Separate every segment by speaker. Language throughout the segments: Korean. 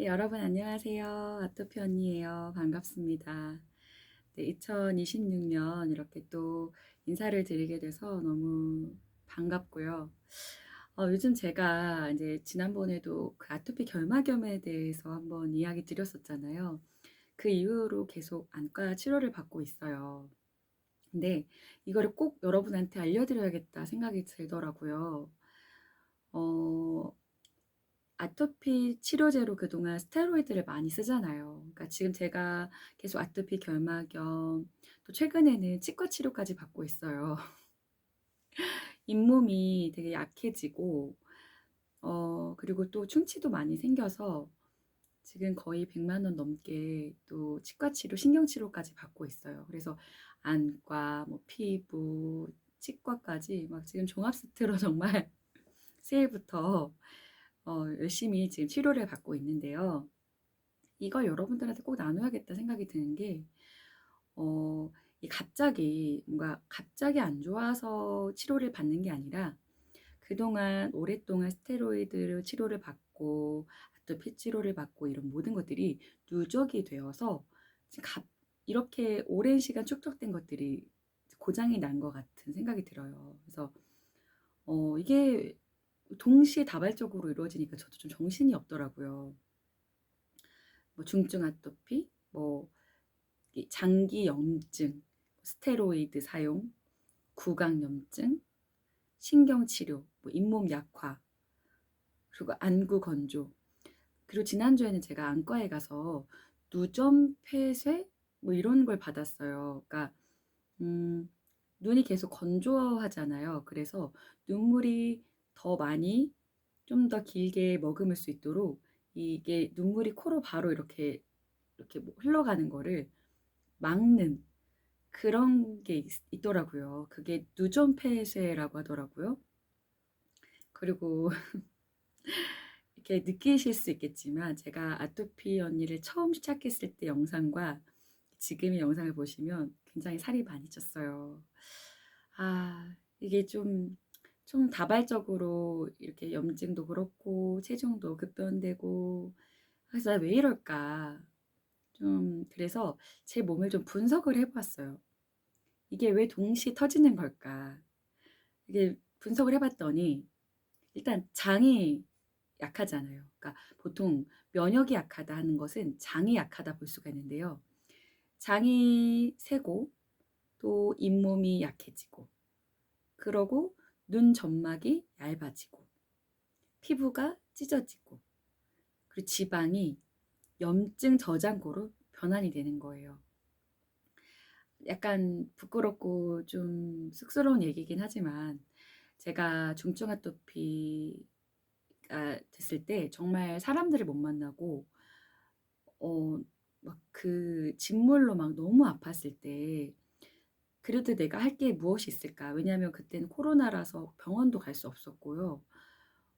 Speaker 1: 네, 여러분 안녕하세요. 아토피 언니예요. 반갑습니다. 네, 2026년 이렇게 또 인사를 드리게 돼서 너무 반갑고요. 요즘 제가 이제 지난번에도 그 아토피 결막염에 대해서 한번 이야기 드렸었잖아요. 그 이후로 계속 안과 치료를 받고 있어요. 근데 이거를 꼭 여러분한테 알려드려야겠다 생각이 들더라고요. 어, 아토피 치료제로 그동안 스테로이드를 많이 쓰잖아요. 그러니까 지금 제가 계속 아토피 결막염, 또 최근에는 치과 치료까지 받고 있어요. 잇몸이 되게 약해지고, 그리고 또 충치도 많이 생겨서 지금 거의 100만 원 넘게 또 치과 치료, 신경 치료까지 받고 있어요. 그래서 안과, 뭐 피부, 치과까지 막 지금 종합 세트로 정말 새해부터 열심히 지금 치료를 받고 있는데요. 이걸 여러분들한테 꼭 나눠야겠다 생각이 드는 게, 어, 이 갑자기, 뭔가 갑자기 안 좋아서 치료를 받는 게 아니라, 그동안 오랫동안 스테로이드 치료를 받고, 아토피 치료를 받고, 이런 모든 것들이 누적이 되어서, 지금 이렇게 오랜 시간 축적된 것들이 고장이 난 것 같은 생각이 들어요. 그래서, 이게 동시에 다발적으로 이루어지니까 저도 좀 정신이 없더라고요. 뭐 중증 아토피, 뭐 장기 염증, 스테로이드 사용, 구강염증, 신경치료, 뭐 잇몸 약화, 그리고 안구 건조. 그리고 지난주에는 제가 안과에 가서 누점 폐쇄 뭐 이런 걸 받았어요. 그러니까 음, 눈이 계속 건조하잖아요. 그래서 눈물이 더 많이 좀 더 길게 머금을 수 있도록 이게 눈물이 코로 바로 이렇게 뭐 흘러가는 거를 막는 그런 게 있더라고요. 그게 누전 폐쇄라고 하더라고요. 그리고 이렇게 느끼실 수 있겠지만 제가 아토피 언니를 처음 시작했을 때 영상과 지금의 영상을 보시면 굉장히 살이 많이 쪘어요. 이게 좀 다발적으로 이렇게 염증도 그렇고 체중도 급변되고 그래서 왜 이럴까? 좀 그래서 제 몸을 좀 분석을 해봤어요. 이게 왜 동시에 터지는 걸까? 이게 분석을 해봤더니 일단 장이 약하잖아요. 그러니까 보통 면역이 약하다 하는 것은 장이 약하다 볼 수가 있는데요. 장이 세고 또 잇몸이 약해지고 그러고 눈 점막이 얇아지고 피부가 찢어지고 그리고 지방이 염증 저장고로 변환이 되는 거예요. 약간 부끄럽고 좀 쑥스러운 얘기긴 하지만 제가 중증 아토피가 됐을 때 정말 사람들을 못 만나고 막 그 짓물로 막 너무 아팠을 때 그래도 내가 할 게 무엇이 있을까? 왜냐하면 그때는 코로나라서 병원도 갈 수 없었고요.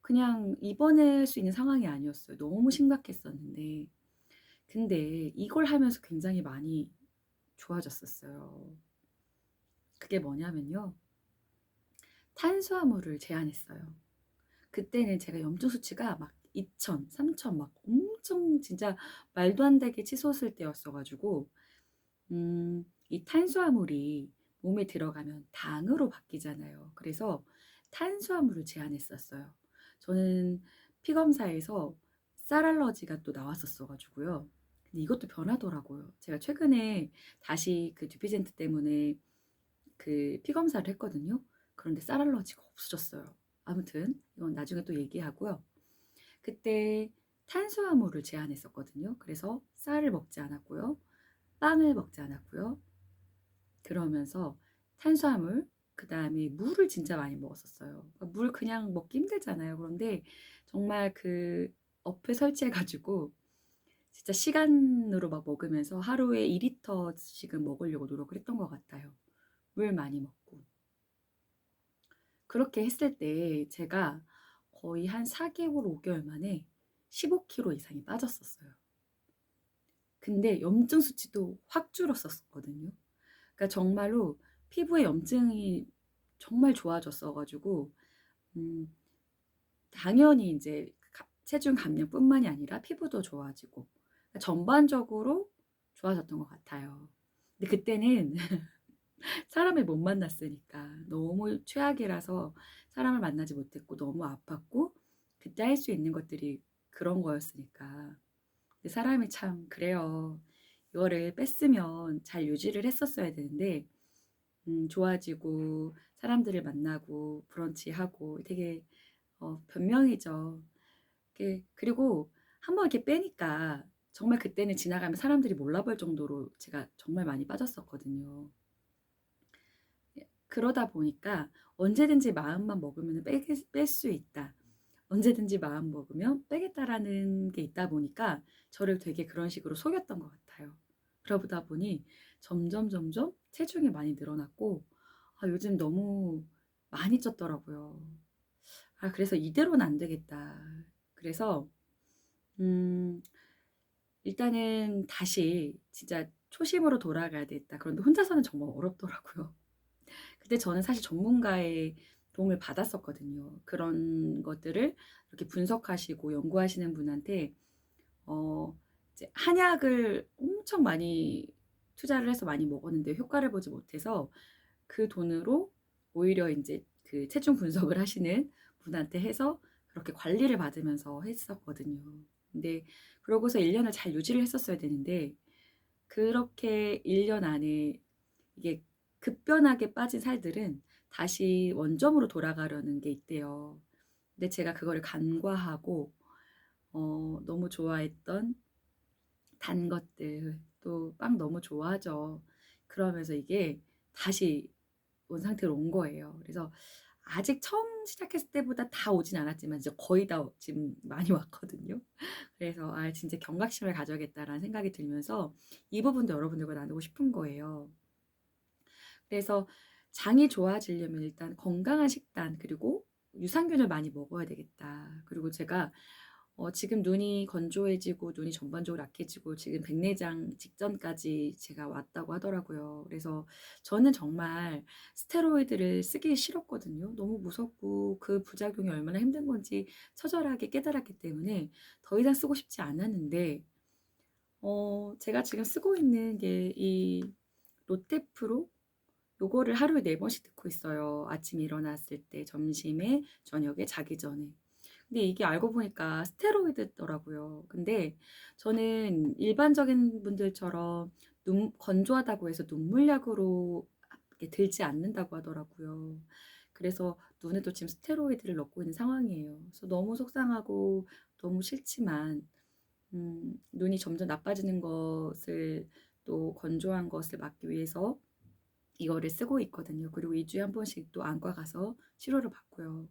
Speaker 1: 그냥 입원할 수 있는 상황이 아니었어요. 너무 심각했었는데. 근데 이걸 하면서 굉장히 많이 좋아졌었어요. 그게 뭐냐면요. 탄수화물을 제한했어요. 그때는 제가 염증 수치가 막 2,000, 3,000 막 엄청 진짜 말도 안 되게 치솟을 때였어가지고 이 탄수화물이 몸에 들어가면 당으로 바뀌잖아요. 그래서 탄수화물을 제한했었어요. 저는 피검사에서 쌀 알러지가 또 나왔었어가지고요. 근데 이것도 변하더라고요. 제가 최근에 다시 그 듀피젠트 때문에 그 피검사를 했거든요. 그런데 쌀 알러지가 없어졌어요. 아무튼 이건 나중에 또 얘기하고요. 그때 탄수화물을 제한했었거든요. 그래서 쌀을 먹지 않았고요. 빵을 먹지 않았고요. 그러면서 탄수화물, 그 다음에 물을 진짜 많이 먹었었어요. 그러니까 물 그냥 먹기 힘들잖아요. 그런데 정말 그 어플 설치해가지고 진짜 시간으로 막 먹으면서 하루에 2리터씩은 먹으려고 노력을 했던 것 같아요. 물 많이 먹고. 그렇게 했을 때 제가 거의 한 4개월, 5개월 만에 15kg 이상이 빠졌었어요. 근데 염증 수치도 확 줄었었거든요. 그러니까 정말로 피부의 염증이 정말 좋아졌어가지고, 음, 당연히 이제 체중 감량뿐만이 아니라 피부도 좋아지고 그러니까 전반적으로 좋아졌던 것 같아요. 근데 그때는 사람을 못 만났으니까 너무 최악이라서 사람을 만나지 못했고 너무 아팠고 그때 할 수 있는 것들이 그런 거였으니까. 근데 사람이 참 그래요. 이거를 뺐으면 잘 유지를 했었어야 되는데 좋아지고 사람들을 만나고 브런치하고 되게 변명이죠. 그리고 한번 이렇게 빼니까 정말 그때는 지나가면 사람들이 몰라볼 정도로 제가 정말 많이 빠졌었거든요. 예, 그러다 보니까 언제든지 마음만 먹으면 뺄 수 있다. 언제든지 마음 먹으면 빼겠다라는 게 있다 보니까 저를 되게 그런 식으로 속였던 것 같아요. 그러다 보니 점점 체중이 많이 늘어났고 요즘 너무 많이 쪘더라고요. 그래서 이대로는 안 되겠다. 그래서 음 일단은 다시 진짜 초심으로 돌아가야 되겠다. 그런데 혼자서는 정말 어렵더라고요. 근데 저는 사실 전문가의 도움을 받았었거든요. 그런 것들을 이렇게 분석하시고 연구하시는 분한테 어 이제 한약을 엄청 많이 투자를 해서 많이 먹었는데 효과를 보지 못해서 그 돈으로 오히려 인제 그 체중 분석을 하시는 분한테 해서 그렇게 관리를 받으면서 했었거든요. 근데 그러고서 1 년을 잘 유지를 했었어야 되는데 그렇게 1년 안에 이게 급변하게 빠진 살들은 다시 원점으로 돌아가려는 게 있대요. 근데 제가 그거를 간과하고 너무 좋아했던 단 것들 또 빵 너무 좋아하죠. 그러면서 이게 다시 원상태로 온 거예요. 그래서 아직 처음 시작했을 때보다 다 오진 않았지만 이제 거의 다 지금 많이 왔거든요. 그래서 '아 진짜 경각심을 가져야겠다.'라는 생각이 들면서 이 부분도 여러분들과 나누고 싶은 거예요. 그래서 장이 좋아지려면 일단 건강한 식단 그리고 유산균을 많이 먹어야 되겠다. 그리고 제가 지금 눈이 건조해지고 눈이 전반적으로 약해지고 지금 백내장 직전까지 제가 왔다고 하더라고요. 그래서 저는 정말 스테로이드를 쓰기 싫었거든요. 너무 무섭고 그 부작용이 얼마나 힘든 건지 처절하게 깨달았기 때문에 더 이상 쓰고 싶지 않았는데 제가 지금 쓰고 있는 게 이 로테프로 요거를 하루에 4 번씩 넣고 있어요. 아침에 일어났을 때, 점심에, 저녁에, 자기 전에. 근데 이게 알고 보니까 스테로이드더라고요. 근데 저는 일반적인 분들처럼 눈 건조하다고 해서 눈물약으로 이렇게 들지 않는다고 하더라고요. 그래서 눈에도 지금 스테로이드를 넣고 있는 상황이에요. 그래서 너무 속상하고 너무 싫지만 눈이 점점 나빠지는 것을 또 건조한 것을 막기 위해서 이거를 쓰고 있거든요. 그리고 2 주에 한 번씩 또 안과 가서 치료를 받고요.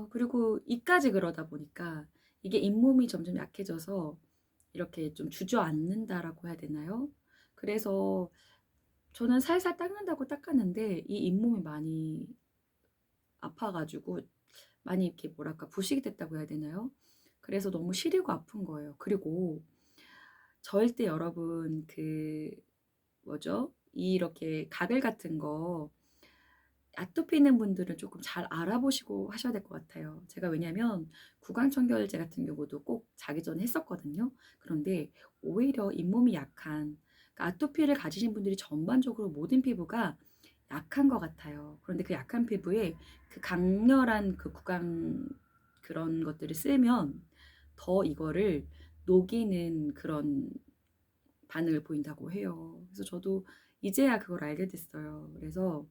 Speaker 1: 그리고 이까지 그러다 보니까 이게 잇몸이 점점 약해져서 이렇게 좀 주저앉는다라고 해야 되나요? 그래서 저는 살살 닦는다고 닦았는데 이 잇몸이 많이 아파 가지고 많이 이렇게 뭐랄까 부식이 됐다고 해야 되나요? 그래서 너무 시리고 아픈 거예요. 그리고 절대 여러분 그 뭐죠? 이렇게 가글 같은 거 아토피 있는 분들은 조금 잘 알아보시고 하셔야 될 것 같아요. 제가 왜냐면 구강청결제 같은 경우도 꼭 자기 전에 했었거든요. 그런데 오히려 잇몸이 약한 그러니까 아토피를 가지신 분들이 전반적으로 모든 피부가 약한 것 같아요. 그런데 그 약한 피부에 그 강렬한 그 구강 그런 것들을 쓰면 더 이거를 녹이는 그런 반응을 보인다고 해요. 그래서 저도 이제야 그걸 알게 됐어요. 그래서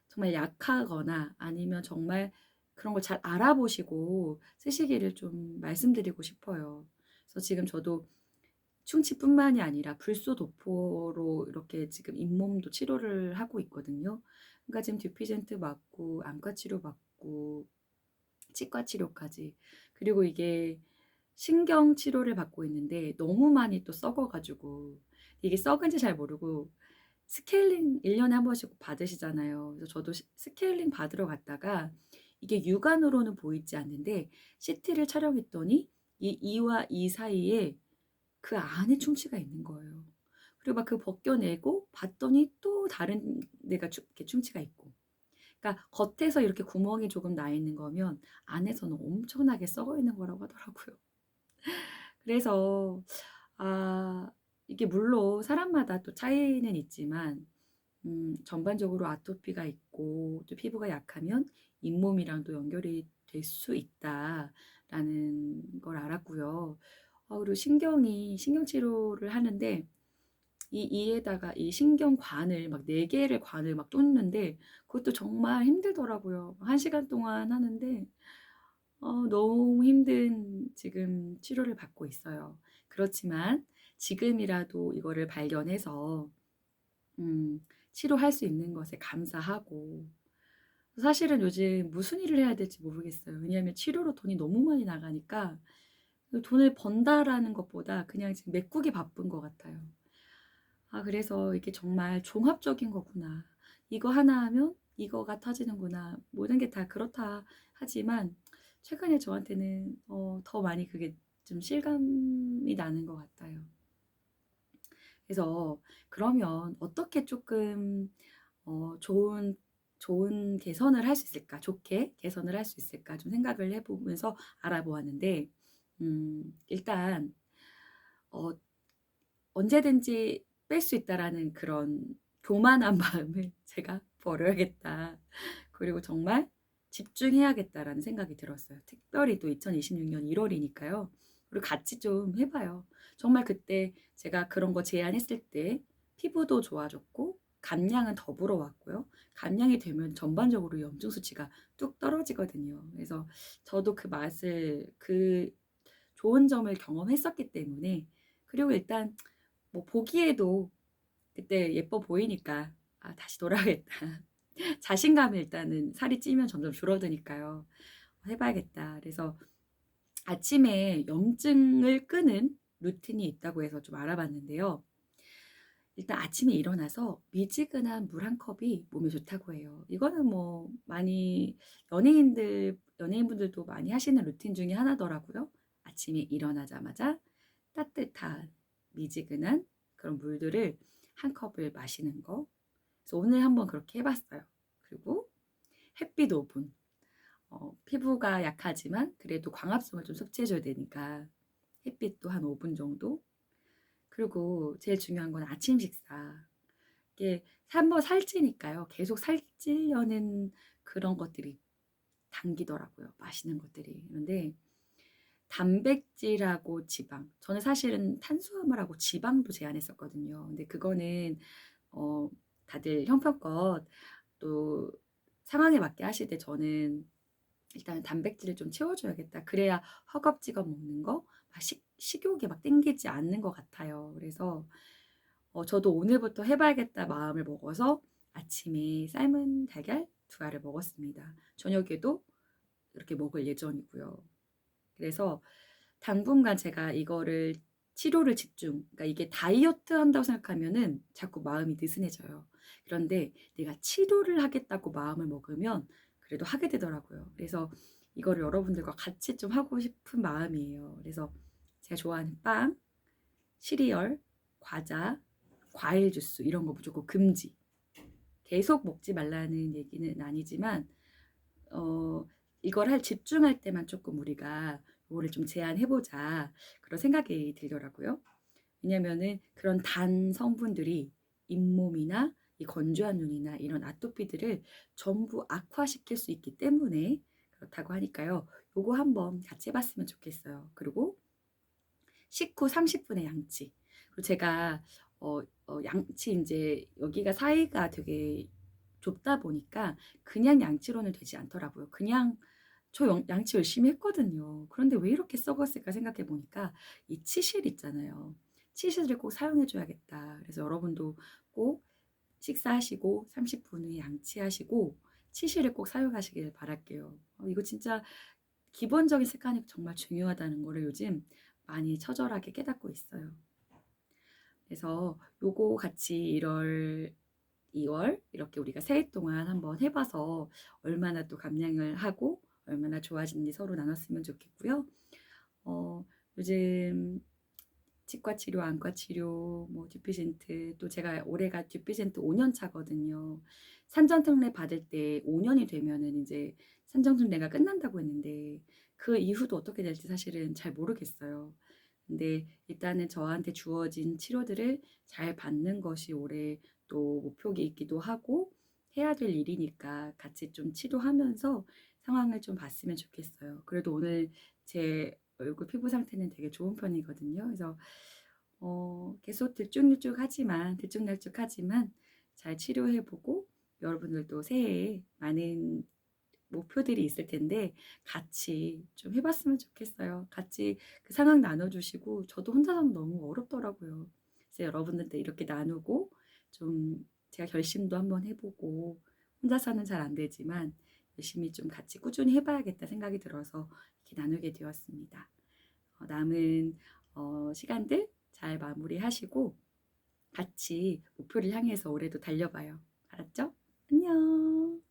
Speaker 1: 정말 약하거나 아니면 정말 그런 걸 잘 알아보시고 쓰시기를 좀 말씀드리고 싶어요. 그래서 지금 저도 충치뿐만이 아니라 불소도포로 이렇게 지금 잇몸도 치료를 하고 있거든요. 그러니까 지금 듀피젠트 맞고 안과 치료 받고 치과 치료까지. 그리고 이게 신경 치료를 받고 있는데 너무 많이 또 썩어 가지고 이게 썩은지 잘 모르고 스케일링 1 년에 한 번씩 받으시잖아요. 그래서 저도 스케일링 받으러 갔다가 이게 육안으로는 보이지 않는데 CT를 촬영했더니 이 이와 이 사이에 그 안에 충치가 있는 거예요. 그리고 막 그 벗겨내고 봤더니 또 다른 데가 이렇게 충치가 있고. 그러니까 겉에서 이렇게 구멍이 조금 나 있는 거면 안에서는 엄청나게 썩어 있는 거라고 하더라고요. 그래서 아 이게 물론 사람마다 또 차이는 있지만 전반적으로 아토피가 있고 또 피부가 약하면 잇몸이랑도 연결이 될 수 있다라는 걸 알았고요. 그리고 신경 치료를 하는데 이에다가 이 신경관을 막 4 개를 관을 막 뚫는데 그것도 정말 힘들더라고요. 1 시간 동안 하는데 너무 힘든 지금 치료를 받고 있어요. 그렇지만 지금이라도 이거를 발견해서 음 치료할 수 있는 것에 감사하고 사실은 요즘 무슨 일을 해야 될지 모르겠어요. 왜냐하면 치료로 돈이 너무 많이 나가니까 그 '돈을 번다.'라는 것보다 그냥 지금 메꾸기 바쁜 것 같아요. 그래서 이게 정말 종합적인 거구나. 이거 하나 하면 이거가 터지는구나. 모든 게 다 그렇다 하지만 최근에 저한테는 더 많이 그게 좀 실감이 나는 것 같아요. 그래서 그러면 어떻게 조금 좋은 개선을 할 수 있을까? 좋게 개선을 할 수 있을까? 좀 생각을 해 보면서 알아보았는데 일단 어 '언제든지 뺄 수 있다.'라는 그런 교만한 마음을 제가 버려야겠다. 그리고 정말 '집중해야겠다.'라는 생각이 들었어요. 특별히 또 2026년 1 월이니까요. 그리고 같이 좀 해 봐요. 정말 그때 제가 그런 거 제안했을 때 피부도 좋아졌고 감량은 더불어 왔고요. 감량이 되면 전반적으로 염증 수치가 뚝 떨어지거든요. 그래서 저도 그 좋은 점을 경험했었기 때문에 그리고 일단 뭐 보기에도 그때 예뻐 보이니까 '아 다시 돌아가겠다.' 자신감이 일단은 살이 찌면 점점 줄어드니까요. '해 봐야겠다.' 그래서 아침에 염증을 끄는 루틴이 있다고 해서 좀 알아봤는데요. 일단 아침에 일어나서 미지근한 물 한 컵이 몸에 좋다고 해요. 이거는 뭐 많이 연예인분들도 많이 하시는 루틴 중에 하나더라고요. 아침에 일어나자마자 따뜻한 미지근한 그런 물들을 한 컵을 마시는 거. 그래서 오늘 한번 그렇게 해 봤어요. 그리고 햇빛 5 분. 피부가 약하지만 그래도 광합성을 좀 섭취해 줘야 되니까 햇빛도 한 5분 정도. 그리고 제일 중요한 건 아침 식사. 이게 한번 살찌니까요. 계속 살찌려는 그런 것들이 당기더라고요, 맛있는 것들이. 그런데 단백질하고 지방. 저는 사실은 탄수화물하고 지방도 제한했었거든요. 근데 그거는 어 다들 형편껏 또 상황에 맞게 하실 때 저는 일단 '단백질을 좀 채워 줘야겠다.' 그래야 허겁지겁 먹는 거 막 식욕이 막 땡기지 않는 것 같아요. 그래서 저도 '오늘부터 해 봐야겠다.' 마음을 먹어서 아침에 삶은 달걀 2 알을 먹었습니다. 저녁에도 이렇게 먹을 예정이고요. 그래서 당분간 제가 이거를 치료를 그러니까 이게 다이어트 한다고 생각하면은 자꾸 마음이 느슨해져요. 그런데 내가 치료를 하겠다고 마음을 먹으면 그래도 하게 되더라고요. 그래서 이거를 여러분들과 같이 좀 하고 싶은 마음이에요. 그래서 제가 좋아하는 빵, 시리얼, 과자, 과일 주스 이런 거 무조건 금지. 계속 먹지 말라는 얘기는 아니지만 어 이걸 집중할 때만 조금 우리가 요거를 좀 제한해 보자 그런 생각이 들더라고요. 왜냐면은 그런 단 성분들이 잇몸이나 이 건조한 눈이나 이런 아토피들을 전부 악화시킬 수 있기 때문에 그렇다고 하니까요. 요거 한번 같이 해 봤으면 좋겠어요. 그리고 식후 30 분의 양치. 그리고 제가 양치 인제 여기가 사이가 되게 좁다 보니까 그냥 양치로는 되지 않더라고요. 그냥 저 양치 열심히 했거든요. 그런데 '왜 이렇게 썩었을까?' 생각해 보니까 이 치실 있잖아요. '치실을 꼭 사용해 줘야겠다.' 그래서 여러분도 꼭 식사하시고 30분 후에 양치하시고 치실을 꼭 사용하시길 바랄게요. 이거 진짜 기본적인 습관이 정말 중요하다는 거를 요즘 많이 처절하게 깨닫고 있어요. 그래서 요거 같이 1 월, 2월 이렇게 우리가 새해 동안 한번 해 봐서 얼마나 또 감량을 하고 얼마나 좋아지는지 서로 나눴으면 좋겠고요. 어 요즘 치과 치료, 안과 치료, 뭐 듀피젠트, 또 제가 올해가 듀피젠트 5년 차거든요. 산전특례 받을 때 5년이 되면은 이제 산전특례가 끝난다고 했는데 그 이후도 어떻게 될지 사실은 잘 모르겠어요. 근데 일단은 저한테 주어진 치료들을 잘 받는 것이 올해 또 목표이기도 하고 해야 될 일이니까 같이 좀 치료하면서 상황을 좀 봤으면 좋겠어요. 그래도 오늘 제 얼굴 피부 상태는 되게 좋은 편이거든요. 그래서 계속 들쭉날쭉하지만 잘 치료해 보고 여러분들도 새해에 많은 목표들이 있을 텐데 같이 좀 해 봤으면 좋겠어요. 같이 그 상황 나눠 주시고 저도 혼자서는 너무 어렵더라고요. 그래서 여러분들도 이렇게 나누고 좀 제가 결심도 한번 해 보고 혼자서는 잘 안 되지만 열심히 좀 같이 꾸준히 해 봐야겠다 생각이 들어서 이렇게 나누게 되었습니다. 남은 시간들 잘 마무리하시고 같이 목표를 향해서 올해도 달려봐요. 알았죠? 안녕.